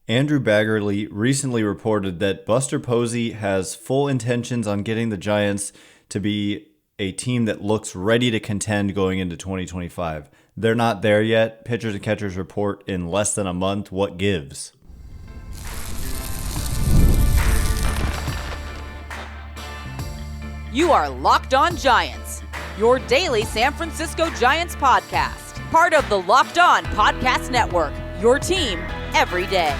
Andrew Baggarly recently reported that Buster Posey has full intentions on getting the Giants to be a team that looks ready to contend going into 2025. They're not there yet. Pitchers and catchers report in less than a month. What gives? You are Locked On Giants, your daily San Francisco Giants podcast. Part of the Locked On Podcast Network, your team every day.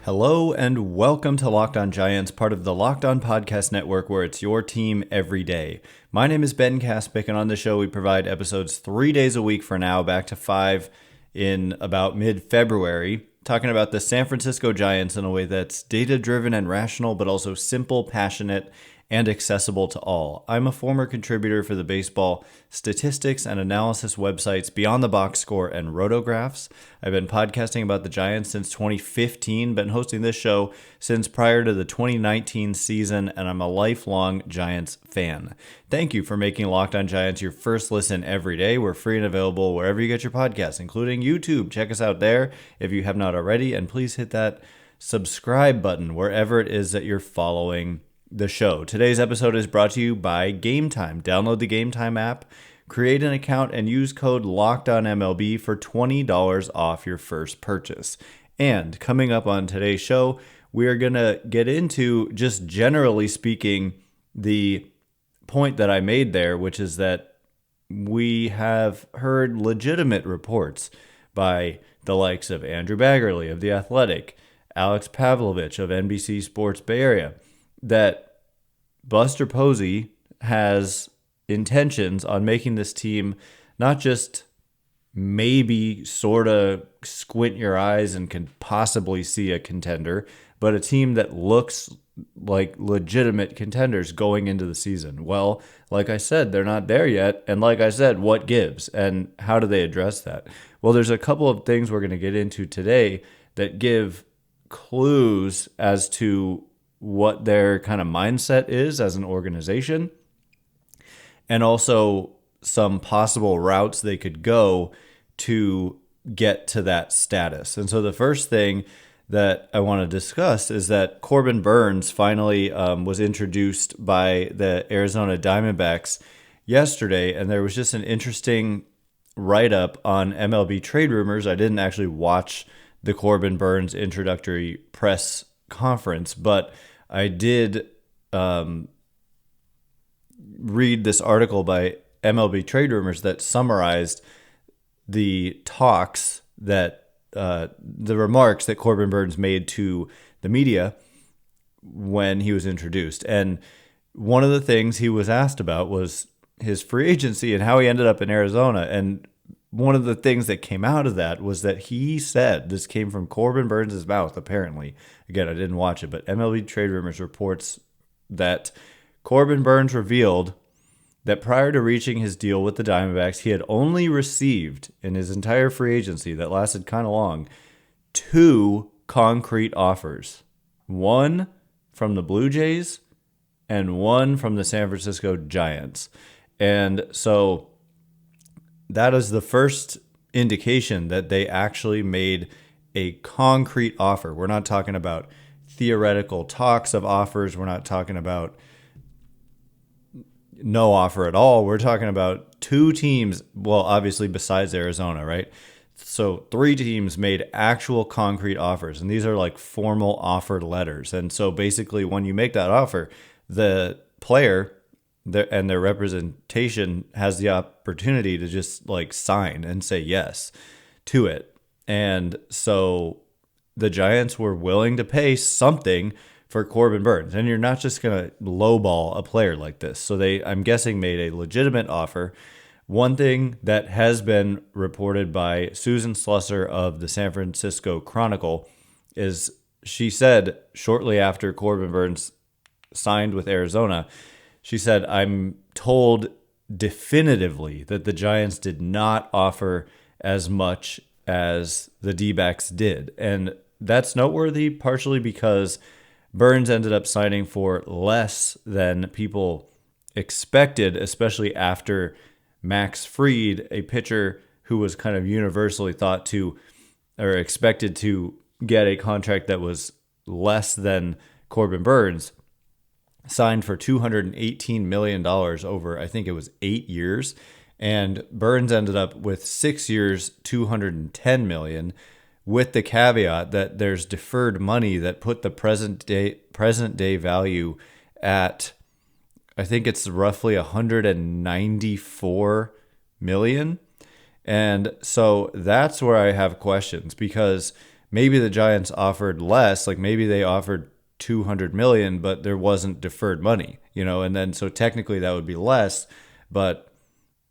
Hello and welcome to Locked On Giants, part of the Locked On Podcast Network, where it's your team every day. My name is Ben Kaspick, and on the show we provide episodes 3 days a week for now, back to 5 in about mid-February, talking about the San Francisco Giants in a way that's data-driven and rational, but also simple, passionate, and accessible to all. I'm a former contributor for the baseball statistics and analysis websites Beyond the Box Score and Rotographs. I've been podcasting about the Giants since 2015, been hosting this show since prior to the 2019 season, and I'm a lifelong Giants fan. Thank you for making Locked On Giants your first listen every day. We're free and available wherever you get your podcasts, including YouTube. Check us out there if you have not already, and please hit that subscribe button wherever it is that you're following the show. Today's episode is brought to you by Game Time. Download the Game Time app, create an account, and use code LOCKEDONMLB for $20 off your first purchase. And coming up on today's show, we are going to get into, just generally speaking, the point that I made there, which is that we have heard legitimate reports by the likes of Andrew Baggarly of The Athletic, Alex Pavlovich of NBC Sports Bay Area, that Buster Posey has intentions on making this team not just maybe sort of squint your eyes and can possibly see a contender, but a team that looks like legitimate contenders going into the season. Well, like I said, they're not there yet. And like I said, what gives and how do they address that? Well, there's a couple of things we're going to get into today that give clues as to what their kind of mindset is as an organization, and also some possible routes they could go to get to that status. And so the first thing that I want to discuss is that Corbin Burnes finally was introduced by the Arizona Diamondbacks yesterday, and there was just an interesting write-up on MLB Trade Rumors. I didn't actually watch the Corbin Burnes introductory press conference, but I did read this article by MLB Trade Rumors that summarized the talks that the remarks that Corbin Burnes made to the media when he was introduced. And one of the things he was asked about was his free agency and how he ended up in Arizona. And one of the things that came out of that was that he said, this came from Corbin Burns' mouth, apparently. Again, I didn't watch it, but MLB Trade Rumors reports that Corbin Burnes revealed that prior to reaching his deal with the Diamondbacks, he had only received, in his entire free agency that lasted kind of long, 2 concrete offers. One from the Blue Jays and one from the San Francisco Giants. And so that is the first indication that they actually made a concrete offer. We're not talking about theoretical talks of offers. We're not talking about no offer at all. We're talking about 2 teams, well, obviously besides Arizona, right? So 3 teams made actual concrete offers, and these are like formal offer letters. And so basically when you make that offer, the player and their representation has the opportunity to just like sign and say yes to it. And so the Giants were willing to pay something for Corbin Burnes. And you're not just going to lowball a player like this. So they, I'm guessing, made a legitimate offer. One thing that has been reported by Susan Slusser of the San Francisco Chronicle is she said shortly after Corbin Burnes signed with Arizona, she said, "I'm told definitively that the Giants did not offer as much as the D-backs did." And that's noteworthy partially because Burnes ended up signing for less than people expected, especially after Max Fried, a pitcher who was kind of universally thought to or expected to get a contract that was less than Corbin Burns, signed for $218 million over, I think it was 8 years. And Burns ended up with 6 years, $210 million, with the caveat that there's deferred money that put the present day value at, I think it's roughly $194 million. And so that's where I have questions, because maybe the Giants offered less, like maybe they offered $200 million, but there wasn't deferred money, and then so technically that would be less, but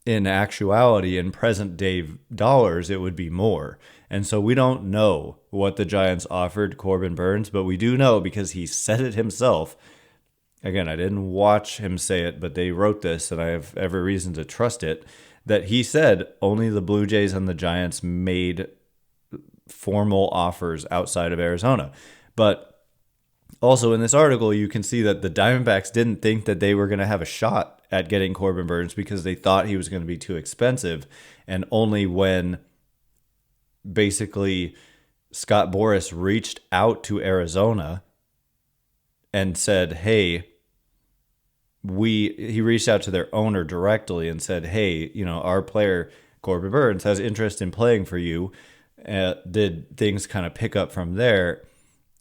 in actuality, in present day dollars, it would be more. And so we don't know what the Giants offered Corbin Burns, but we do know because he said it himself. Again, I didn't watch him say it, but they wrote this, and I have every reason to trust it, that he said only the Blue Jays and the Giants made formal offers outside of Arizona. But also in this article, you can see that the Diamondbacks didn't think that they were going to have a shot at getting Corbin Burns because they thought he was going to be too expensive. And only when basically Scott Boras reached out to Arizona and said, hey, he reached out to their owner directly and said, hey, our player Corbin Burns has interest in playing for you. Did things kind of pick up from there?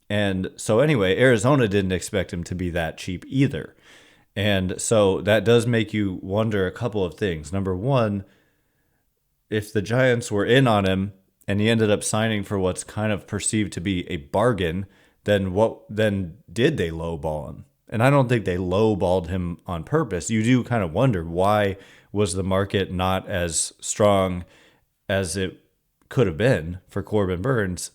And so anyway, Arizona didn't expect him to be that cheap either. And so that does make you wonder a couple of things. Number one, if the Giants were in on him and he ended up signing for what's kind of perceived to be a bargain, then did they lowball him? And I don't think they lowballed him on purpose. You do kind of wonder, why was the market not as strong as it could have been for Corbin Burns?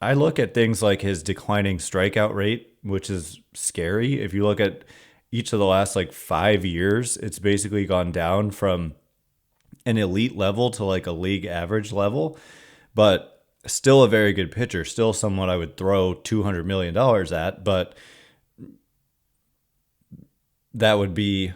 I look at things like his declining strikeout rate, which is scary. If you look at each of the last 5 years, it's basically gone down from an elite level to a league average level, but still a very good pitcher, still someone I would throw $200 million at, but that would be,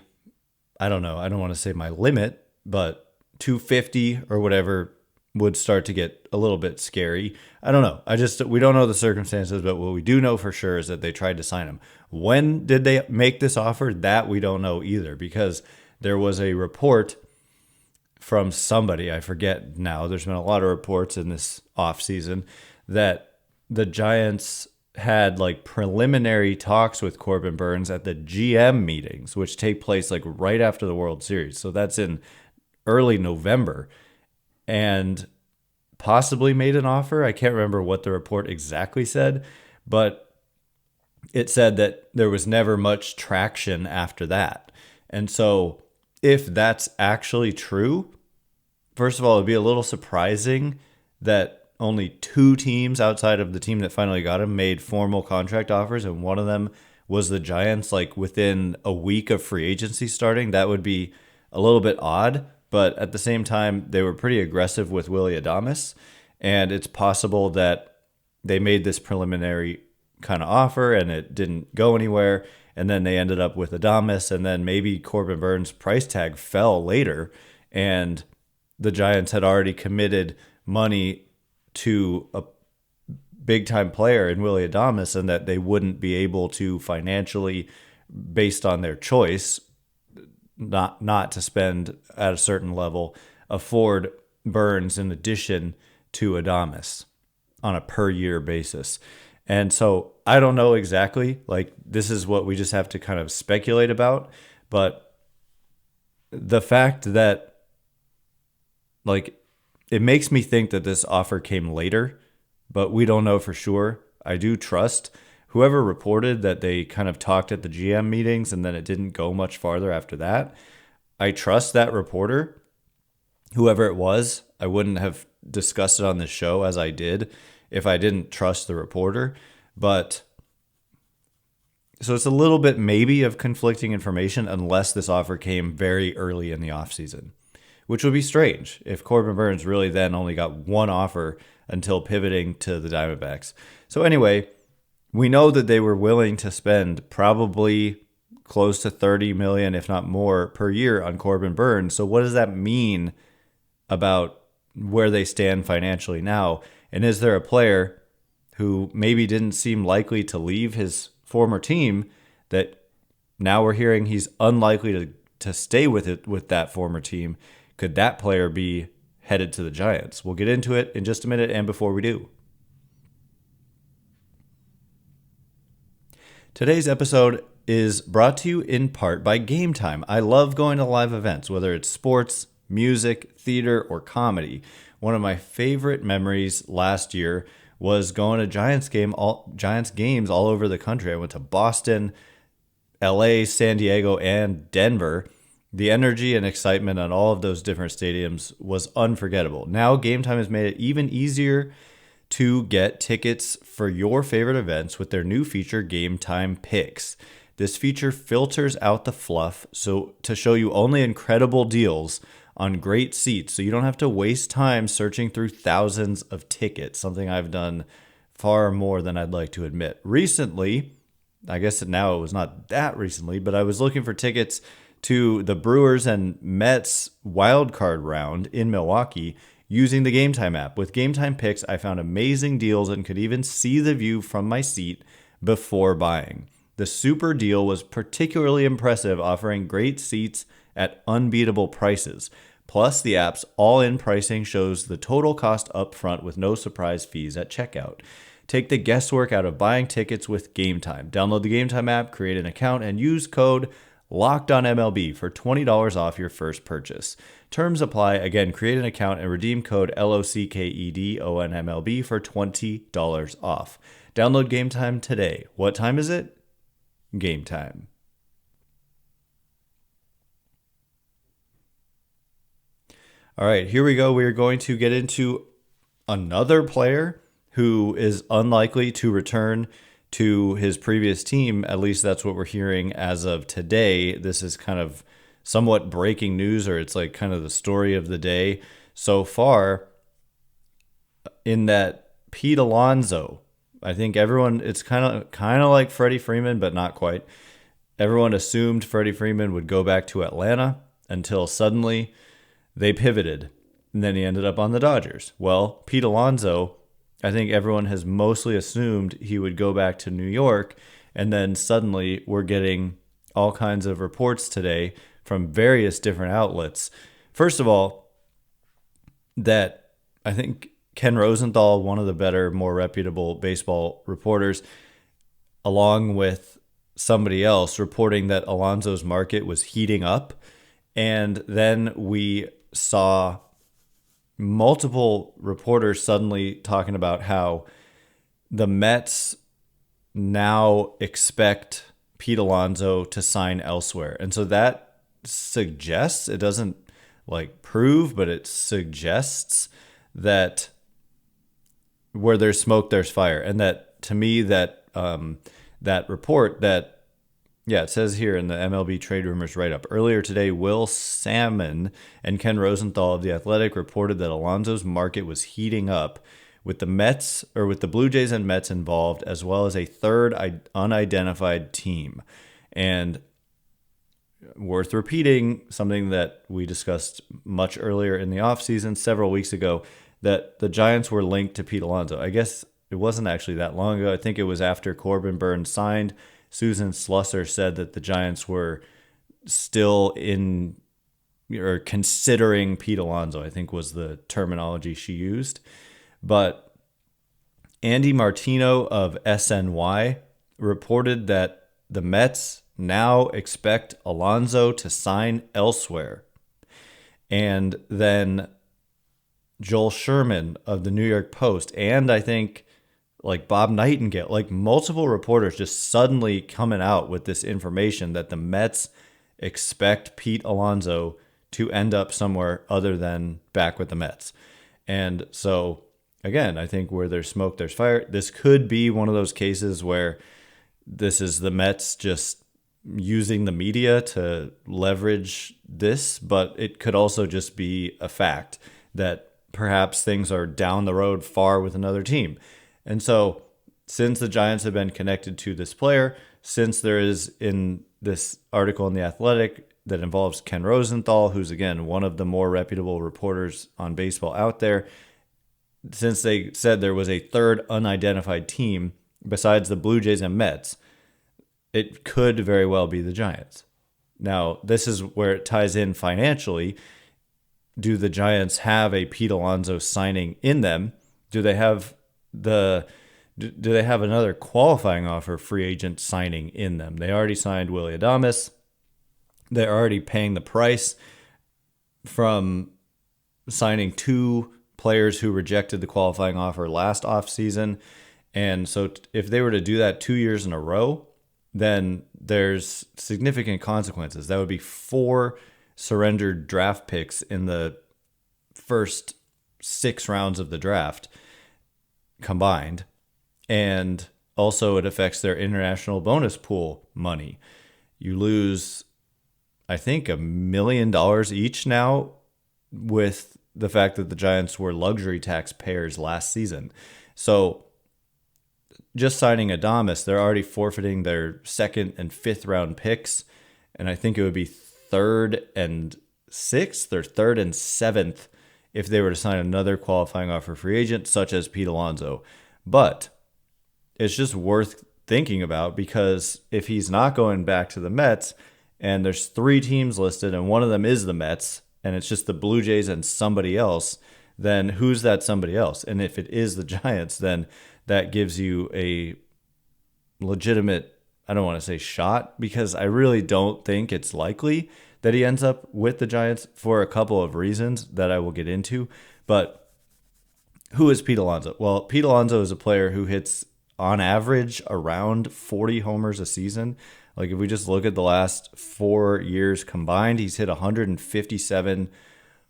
I don't know, I don't want to say my limit, but 250 or whatever would start to get a little bit scary. I don't know. We don't know the circumstances, but what we do know for sure is that they tried to sign him. When did they make this offer? That we don't know either, because there was a report from somebody, I forget now. There's been a lot of reports in this offseason that the Giants had preliminary talks with Corbin Burns at the GM meetings, which take place right after the World Series. So that's in early November, and possibly made an offer. I can't remember what the report exactly said, but it said that there was never much traction after that. And so if that's actually true, first of all, it'd be a little surprising that only 2 teams outside of the team that finally got him made formal contract offers, and one of them was the Giants within a week of free agency starting. That would be a little bit odd, but at the same time, they were pretty aggressive with Willy Adames, and it's possible that they made this preliminary kind of offer and it didn't go anywhere, and then they ended up with Adames, and then maybe Corbin Burns' price tag fell later, and the Giants had already committed money to a big-time player in Willy Adames, and that they wouldn't be able to financially, based on their choice, not to spend at a certain level, afford Burns in addition to Adames on a per-year basis. And so I don't know exactly. This is what we just have to kind of speculate about. But the fact that it makes me think that this offer came later, but we don't know for sure. I do trust whoever reported that they kind of talked at the GM meetings and then it didn't go much farther after that. I trust that reporter, whoever it was. I wouldn't have discussed it on this show as I did if I didn't trust the reporter. But so it's a little bit maybe of conflicting information unless this offer came very early in the offseason, which would be strange if Corbin Burns really then only got one offer until pivoting to the Diamondbacks. So anyway, we know that they were willing to spend probably close to $30 million, if not more, per year on Corbin Burns. So what does that mean about where they stand financially now? And is there a player who maybe didn't seem likely to leave his former team, that now we're hearing he's unlikely to stay with that former team. Could that player be headed to the Giants? We'll get into it in just a minute, and before we do, today's episode is brought to you in part by Game Time. I love going to live events, whether it's sports, music, theater, or comedy. One of my favorite memories last year was going to Giants games all over the country. I went to Boston, LA, San Diego, and Denver. The energy and excitement on all of those different stadiums was unforgettable. Now Game Time has made it even easier to get tickets for your favorite events with their new feature, Game Time Picks. This feature filters out the fluff to show you only incredible deals on great seats, so you don't have to waste time searching through thousands of tickets, something I've done far more than I'd like to admit. Recently, I guess now it was not that recently, but I was looking for tickets to the Brewers and Mets wild card round in Milwaukee using the Game Time app. With Game Time Picks, I found amazing deals and could even see the view from my seat before buying. The super deal was particularly impressive, offering great seats at unbeatable prices. Plus, the app's all-in pricing shows the total cost up front with no surprise fees at checkout. Take the guesswork out of buying tickets with Game Time. Download the Game Time app, create an account, and use code LOCKEDONMLB for $20 off your first purchase. Terms apply. Again, create an account and redeem code LOCKEDONMLB for $20 off. Download Game Time today. What time is it? Game time. All right, here we go. We are going to get into another player who is unlikely to return to his previous team. At least that's what we're hearing as of today. This is kind of somewhat breaking news, or it's like kind of the story of the day so far, in that Pete Alonso, I think everyone, it's kind of like Freddie Freeman, but not quite. Everyone assumed Freddie Freeman would go back to Atlanta until suddenly they pivoted, and then he ended up on the Dodgers. Well, Pete Alonso, I think everyone has mostly assumed he would go back to New York, and then suddenly we're getting all kinds of reports today from various different outlets. First of all, that I think Ken Rosenthal, one of the better, more reputable baseball reporters, along with somebody else, reporting that Alonso's market was heating up. And then we saw multiple reporters suddenly talking about how the Mets now expect Pete Alonso to sign elsewhere. And so that suggests, it doesn't like prove, but it suggests that where there's smoke, there's fire. And that, to me, that that report that, yeah, it says here in the MLB Trade Rumors write-up, earlier today, Will Salmon and Ken Rosenthal of The Athletic reported that Alonso's market was heating up with the Blue Jays and Mets involved, as well as a third unidentified team. And worth repeating, something that we discussed much earlier in the offseason, several weeks ago, that the Giants were linked to Pete Alonso. I guess it wasn't actually that long ago. I think it was after Corbin Burnes signed. Susan Slusser said that the Giants were still in or considering Pete Alonso, I think was the terminology she used. But Andy Martino of SNY reported that the Mets now expect Alonso to sign elsewhere. And then Joel Sherman of the New York Post, and I think like Bob Nightingale, like multiple reporters just suddenly coming out with this information that the Mets expect Pete Alonso to end up somewhere other than back with the Mets. And so, again, I think where there's smoke, there's fire. This could be one of those cases where this is the Mets just using the media to leverage this, but it could also just be a fact that perhaps things are down the road far with another team. And so since the Giants have been connected to this player, since there is in this article in The Athletic that involves Ken Rosenthal, who's, again, one of the more reputable reporters on baseball out there, since they said there was a third unidentified team besides the Blue Jays and Mets, it could very well be the Giants. Now, this is where it ties in financially. Do the Giants have a Pete Alonso signing in them? Do they have another qualifying offer free agent signing in them? They already signed Willy Adames. They're already paying the price from signing 2 players who rejected the qualifying offer last offseason. And so if they were to do that 2 years in a row, then there's significant consequences. That would be 4 surrendered draft picks in the first 6 rounds of the draft combined. And also it affects their international bonus pool money. You lose, I think, $1 million each now with the fact that the Giants were luxury taxpayers last season. So just signing Adames, they're already forfeiting their 2nd and 5th round picks. And I think it would be 3rd and 6th or 3rd and 7th if they were to sign another qualifying offer free agent, such as Pete Alonso. But it's just worth thinking about, because if he's not going back to the Mets, and there's 3 teams listed and one of them is the Mets, and it's just the Blue Jays and somebody else, then who's that somebody else? And if it is the Giants, then that gives you a legitimate, I don't want to say shot, because I really don't think it's likely that he ends up with the Giants for a couple of reasons that I will get into. But who is Pete Alonso? Well, Pete Alonso is a player who hits on average around 40 homers a season. Like if we just look at the last 4 years combined, he's hit 157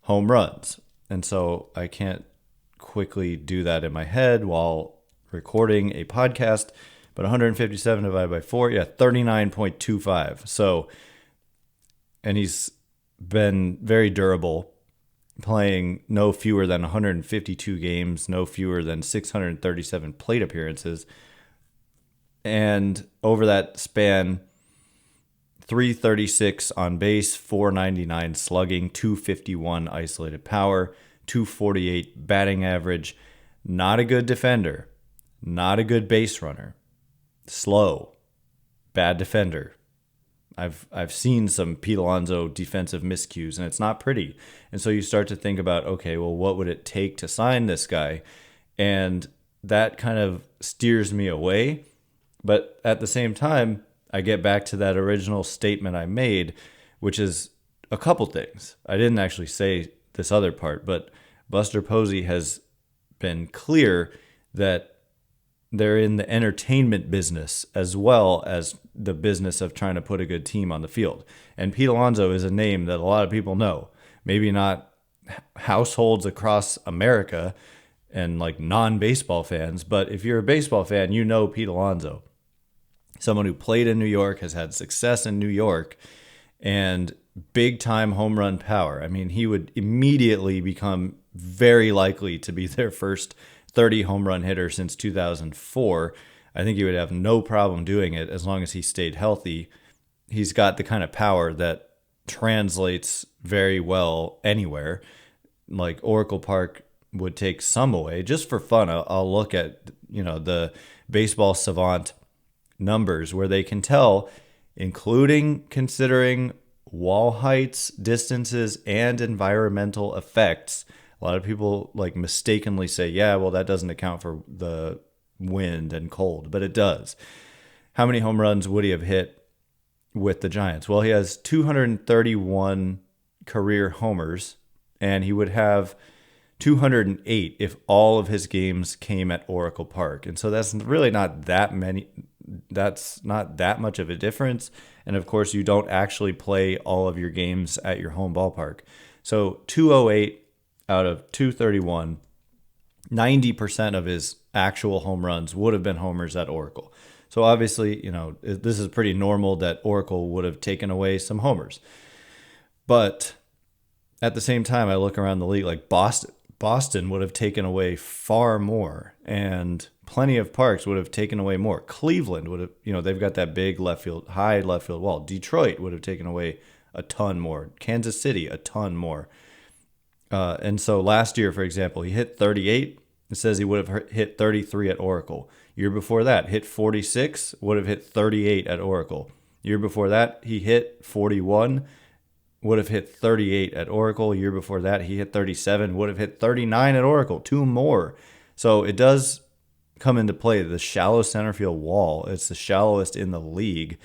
home runs. And so I can't quickly do that in my head while recording a podcast, but 157 divided by 4, 39.25. So, and he's been very durable, playing no fewer than 152 games, no fewer than 637 plate appearances. And over that span, 336 on base, 499 slugging, 251 isolated power, 248 batting average. Not a good defender, not a good base runner, slow, bad defender. I've seen some Pete Alonso defensive miscues, and it's not pretty. And so you start to think about, okay, well, what would it take to sign this guy? And that kind of steers me away. But at the same time, I get back to that original statement I made, which is a couple things. I didn't actually say this other part, but Buster Posey has been clear that they're in the entertainment business as well as the business of trying to put a good team on the field. And Pete Alonso is a name that a lot of people know. Maybe not households across America and like non-baseball fans, but if you're a baseball fan, you know Pete Alonso. Someone who played in New York, has had success in New York, and big-time home run power. I mean, he would immediately become very likely to be their first 30 home run hitter since 2004. I think he would have no problem doing it as long as he stayed healthy. He's got the kind of power that translates very well anywhere. Like Oracle Park would take some away. Just for fun, I'll look at, the baseball savant numbers where they can tell, including considering wall heights, distances, and environmental effects. A lot of people like mistakenly say, yeah, well, that doesn't account for the wind and cold, but it does. How many home runs would he have hit with the Giants? Well, he has 231 career homers, and he would have 208 if all of his games came at Oracle Park. And so that's really not that many. That's not that much of a difference. And of course, you don't actually play all of your games at your home ballpark. So 208 out of 231, 90% of his actual home runs would have been homers at Oracle. So obviously, this is pretty normal that Oracle would have taken away some homers. But at the same time, I look around the league, like Boston would have taken away far more, and plenty of parks would have taken away more. Cleveland would have, they've got that big high left field wall. Detroit would have taken away a ton more. Kansas City, a ton more. And so last year, for example, he hit 38. It says he would have hit 33 at Oracle. Year before that, hit 46, would have hit 38 at Oracle. Year before that, he hit 41, would have hit 38 at Oracle. Year before that, he hit 37, would have hit 39 at Oracle. 2 more. So it does come into play. The shallow center field wall, it's the shallowest in the league.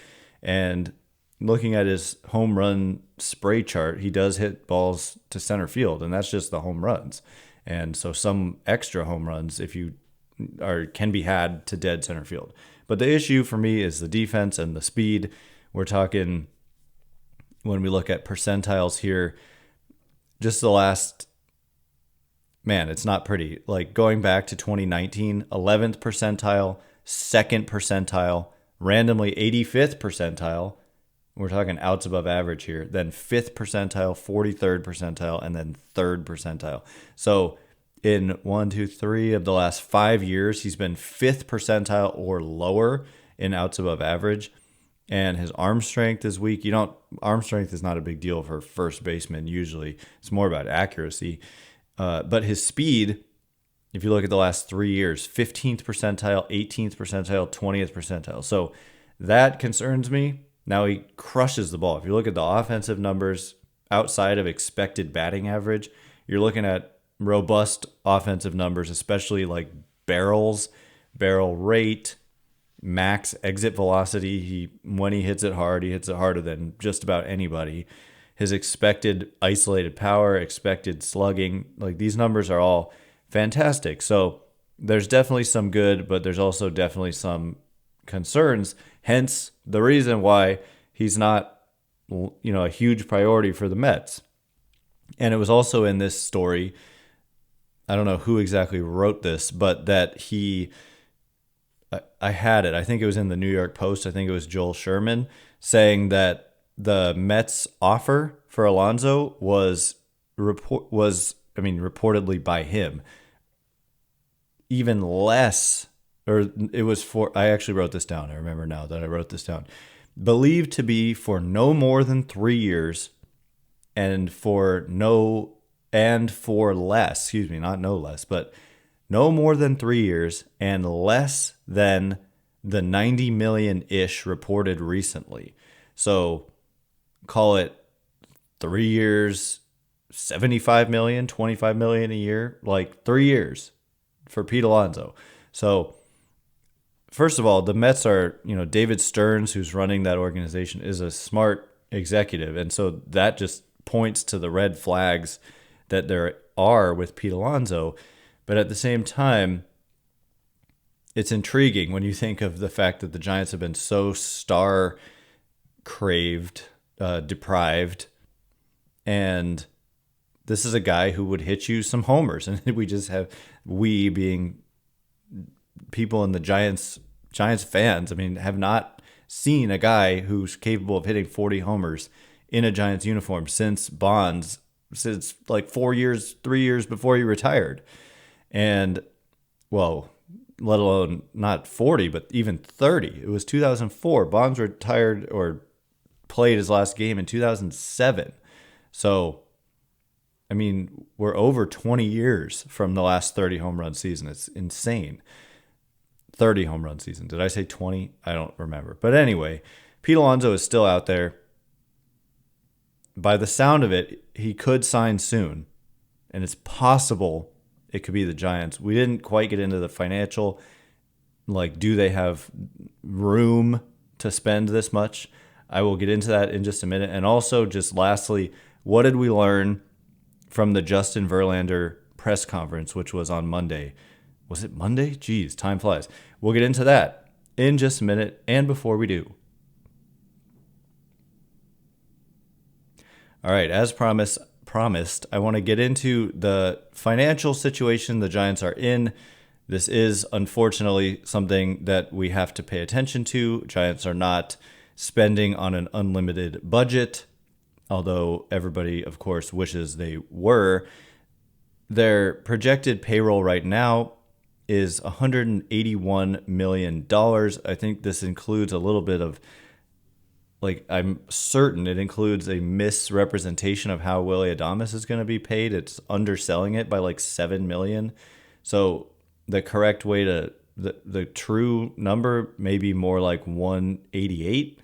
And looking at his home run spray chart, he does hit balls to center field, and that's just the home runs. And so some extra home runs, if you can be had to dead center field. But the issue for me is the defense and the speed. We're talking, when we look at percentiles here, just the last, man, it's not pretty. Like going back to 2019, 11th percentile, 2nd percentile, randomly 85th percentile. We're talking outs above average here. Then 5th percentile, 43rd percentile, and then 3rd percentile. So in 1, 2, 3 of the last 5 years, he's been 5th percentile or lower in outs above average. And his arm strength is weak. Arm strength is not a big deal for first baseman usually. It's more about accuracy. But his speed, if you look at the last 3 years, 15th percentile, 18th percentile, 20th percentile. So that concerns me. Now he crushes the ball. If you look at the offensive numbers outside of expected batting average, you're looking at robust offensive numbers, especially like barrels, barrel rate, max exit velocity. When he hits it hard, he hits it harder than just about anybody. His expected isolated power, expected slugging, like these numbers are all fantastic. So there's definitely some good, but there's also definitely some concerns. Hence the reason why he's not, a huge priority for the Mets. And it was also in this story, I don't know who exactly wrote this, but that I had it. I think it was in the New York Post. I think it was Joel Sherman saying that the Mets offer for Alonso was reportedly by him, even less. Or it was for, I actually wrote this down. I remember now that I wrote this down. Believed to be for no more than 3 years and for less, excuse me, not no less, but no more than 3 years and less than the 90 million-ish reported recently. So call it 3 years, 75 million, 25 million a year, like 3 years for Pete Alonso. So first of all, the Mets are, David Stearns, who's running that organization, is a smart executive. And so that just points to the red flags that there are with Pete Alonso. But at the same time, it's intriguing when you think of the fact that the Giants have been so deprived. And this is a guy who would hit you some homers. And we being people in the Giants fans, have not seen a guy who's capable of hitting 40 homers in a Giants uniform since Bonds, since like 3 years before he retired. And, well, let alone not 40, but even 30. It was 2004. Bonds retired or played his last game in 2007. So, we're over 20 years from the last 30 home run season. It's insane. 30 home run season. Did I say 20? I don't remember. But anyway, Pete Alonso is still out there. By the sound of it, he could sign soon. And it's possible it could be the Giants. We didn't quite get into the financial, do they have room to spend this much? I will get into that in just a minute. And also, just lastly, what did we learn from the Justin Verlander press conference, which was on Monday? Was it Monday? Jeez, time flies. We'll get into that in just a minute. And before we do, all right, as promised, I want to get into the financial situation the Giants are in. This is unfortunately something that we have to pay attention to. Giants are not spending on an unlimited budget, although everybody, of course, wishes they were. Their projected payroll right now is $181 million. I think this includes a little bit of, I'm certain it includes a misrepresentation of how Willy Adames is going to be paid. It's underselling it by $7 million. So the correct way to the true number may be more like 188.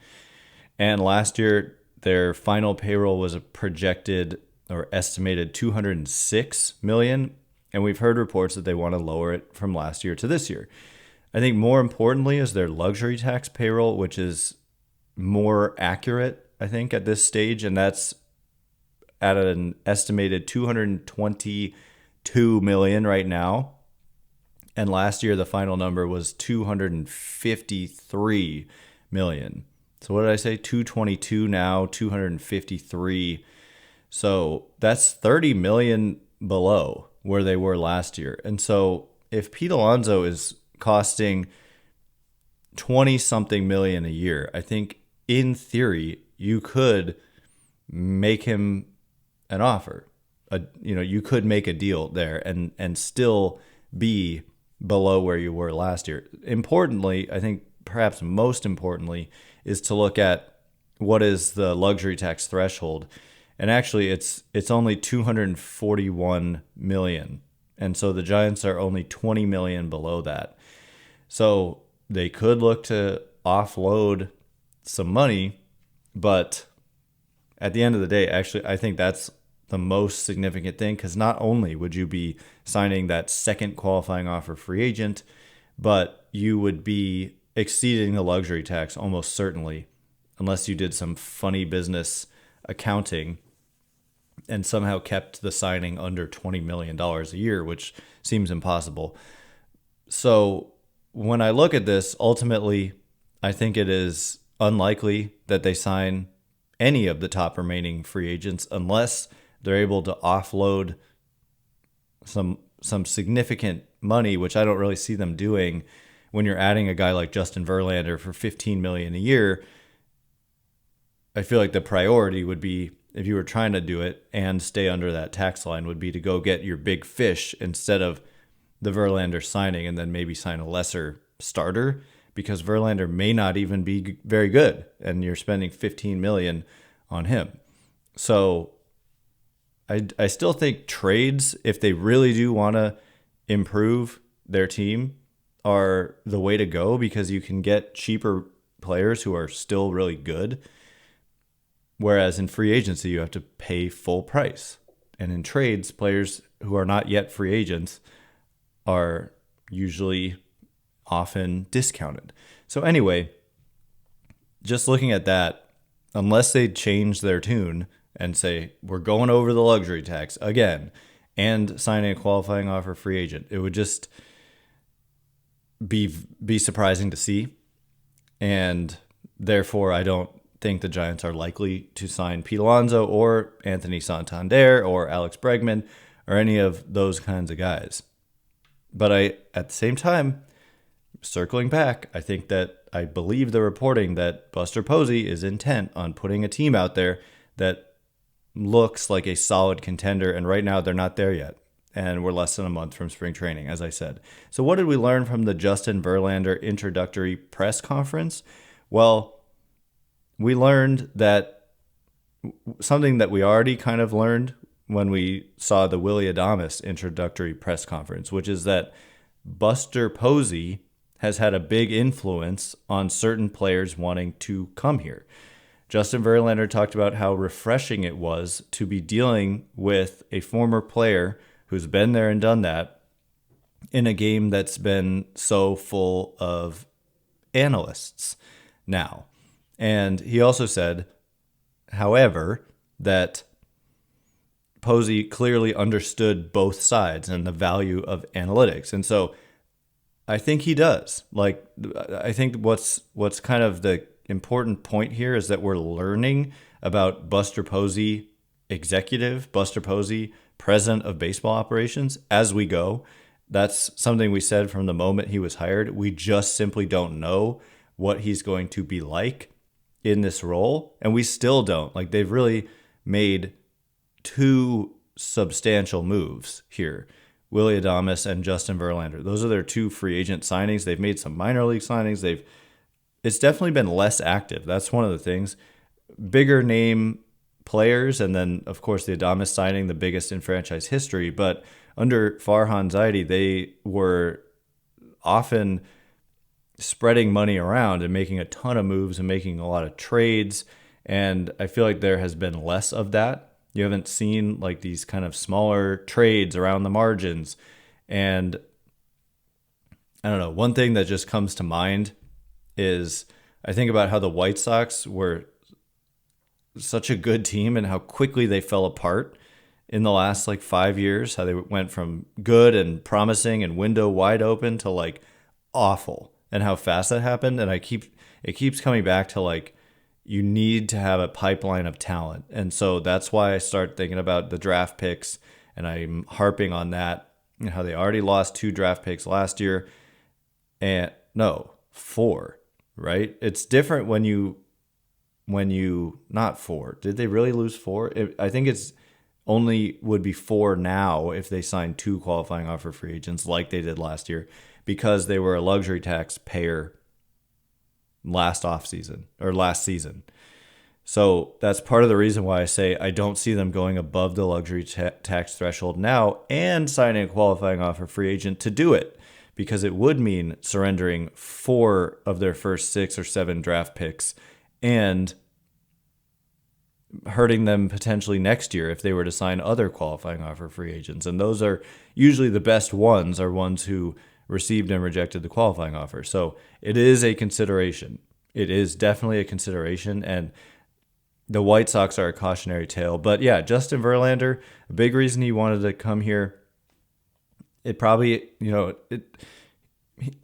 And last year, their final payroll was a projected or estimated 206 million. And we've heard reports that they want to lower it from last year to this year. I think more importantly is their luxury tax payroll, which is more accurate, I think, at this stage. And that's at an estimated 222 million right now. And last year, the final number was 253 million. So what did I say? 222 now, 253. So that's 30 million below where they were last year. And so if Pete Alonso is costing 20-something million a year, I think in theory, you could make him an offer. You could make a deal there and still be below where you were last year. Importantly, I think perhaps most importantly, is to look at what is the luxury tax threshold. And actually, it's only 241 million. And so the Giants are only 20 million below that. So they could look to offload some money, but at the end of the day, actually, I think that's the most significant thing, because not only would you be signing that second qualifying offer free agent, but you would be exceeding the luxury tax almost certainly, unless you did some funny business accounting and somehow kept the signing under $20 million a year, which seems impossible. So when I look at this, ultimately, I think it is unlikely that they sign any of the top remaining free agents unless they're able to offload some significant money, which I don't really see them doing when you're adding a guy like Justin Verlander for $15 million a year. I feel like the priority would be, if you were trying to do it and stay under that tax line, would be to go get your big fish instead of the Verlander signing and then maybe sign a lesser starter, because Verlander may not even be very good and you're spending $15 million on him. So I still think trades, if they really do want to improve their team, are the way to go, because you can get cheaper players who are still really good. Whereas in free agency, you have to pay full price. And in trades, players who are not yet free agents are usually often discounted. So anyway, just looking at that, unless they change their tune and say, we're going over the luxury tax again and signing a qualifying offer free agent, it would just be surprising to see. And therefore, I don't think the Giants are likely to sign Pete Alonso or Anthony Santander or Alex Bregman or any of those kinds of guys. But at the same time, circling back, I believe the reporting that Buster Posey is intent on putting a team out there that looks like a solid contender. And right now they're not there yet. And we're less than a month from spring training, as I said. So what did we learn from the Justin Verlander introductory press conference? Well, we learned that something that we already kind of learned when we saw the Willy Adames introductory press conference, which is that Buster Posey has had a big influence on certain players wanting to come here. Justin Verlander talked about how refreshing it was to be dealing with a former player who's been there and done that in a game that's been so full of analysts now. And he also said, however, that Posey clearly understood both sides and the value of analytics. And so I think he does. Like, I think what's kind of the important point here is that we're learning about Buster Posey, executive, Buster Posey, president of baseball operations, as we go. That's something we said from the moment he was hired. We just simply don't know what he's going to be like in this role. And we still don't. Like, they've really made two substantial moves here. Willy Adames and Justin Verlander. Those are their two free agent signings. They've made some minor league signings. It's definitely been less active. That's one of the things. Bigger name players, and then, of course, the Adames signing, the biggest in franchise history. But under Farhan Zaidi, they were often spreading money around and making a ton of moves and making a lot of trades. And I feel like there has been less of that. You haven't seen like these kind of smaller trades around the margins. And I don't know, one thing that just comes to mind is I think about how the White Sox were such a good team and how quickly they fell apart in the last like 5 years, how they went from good and promising and window wide open to like awful, and how fast that happened. And it keeps coming back to like, you need to have a pipeline of talent. And so that's why I start thinking about the draft picks, and I'm harping on that, and how they already lost 2 draft picks last year. And no, 4, right? It's different when you not 4. Did they really lose 4? I think it's only would be 4 now if they signed 2 qualifying offer free agents like they did last year, because they were a luxury tax payer last season. So that's part of the reason why I say I don't see them going above the luxury tax threshold now and signing a qualifying offer free agent to do it, because it would mean surrendering 4 of their first 6 or 7 draft picks and hurting them potentially next year if they were to sign other qualifying offer free agents. And those are usually the best ones, are ones who received and rejected the qualifying offer. So it is a consideration. It is definitely a consideration. And the White Sox are a cautionary tale. But yeah, Justin Verlander, a big reason he wanted to come here, it probably,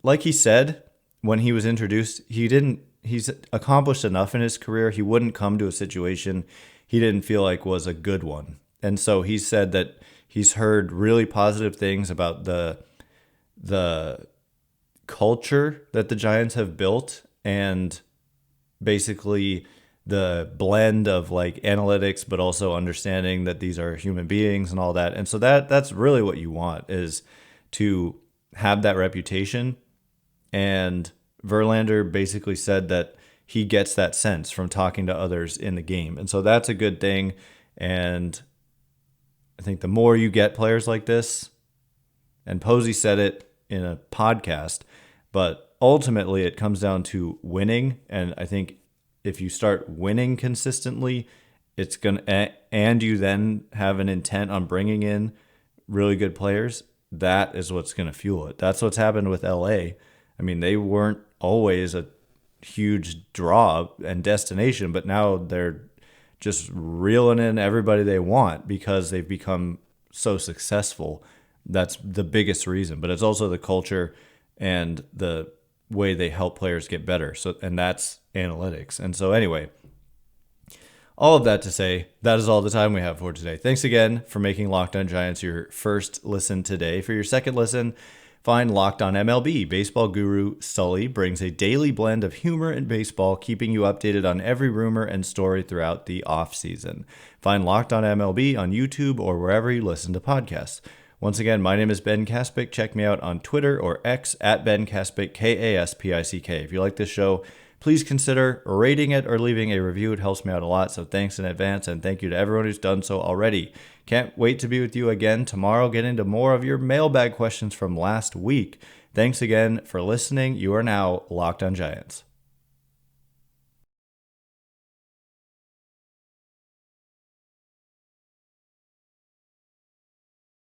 like he said when he was introduced, he's accomplished enough in his career. He wouldn't come to a situation he didn't feel like was a good one. And so he said that he's heard really positive things about the culture that the Giants have built, and basically the blend of like analytics, but also understanding that these are human beings and all that. And so that's really what you want, is to have that reputation. And Verlander basically said that he gets that sense from talking to others in the game. And so that's a good thing. And I think the more you get players like this, and Posey said it in a podcast, but ultimately it comes down to winning. And I think if you start winning consistently, it's and you then have an intent on bringing in really good players, that is what's going to fuel it. That's what's happened with LA. I mean, they weren't always a huge draw and destination, but now they're just reeling in everybody they want because they've become so successful. That's the biggest reason, but it's also the culture and the way they help players get better. So, and that's analytics. And so anyway, all of that to say, that is all the time we have for today. Thanks again for making Locked On Giants your first listen today. For your second listen, find Locked On MLB. Baseball guru Sully brings a daily blend of humor and baseball, keeping you updated on every rumor and story throughout the offseason. Find Locked On MLB on YouTube or wherever you listen to podcasts. Once again, my name is Ben Kaspick. Check me out on Twitter or X at Ben Kaspick, Kaspick. If you like this show, please consider rating it or leaving a review. It helps me out a lot, so thanks in advance, and thank you to everyone who's done so already. Can't wait to be with you again tomorrow. Get into more of your mailbag questions from last week. Thanks again for listening. You are now Locked On Giants.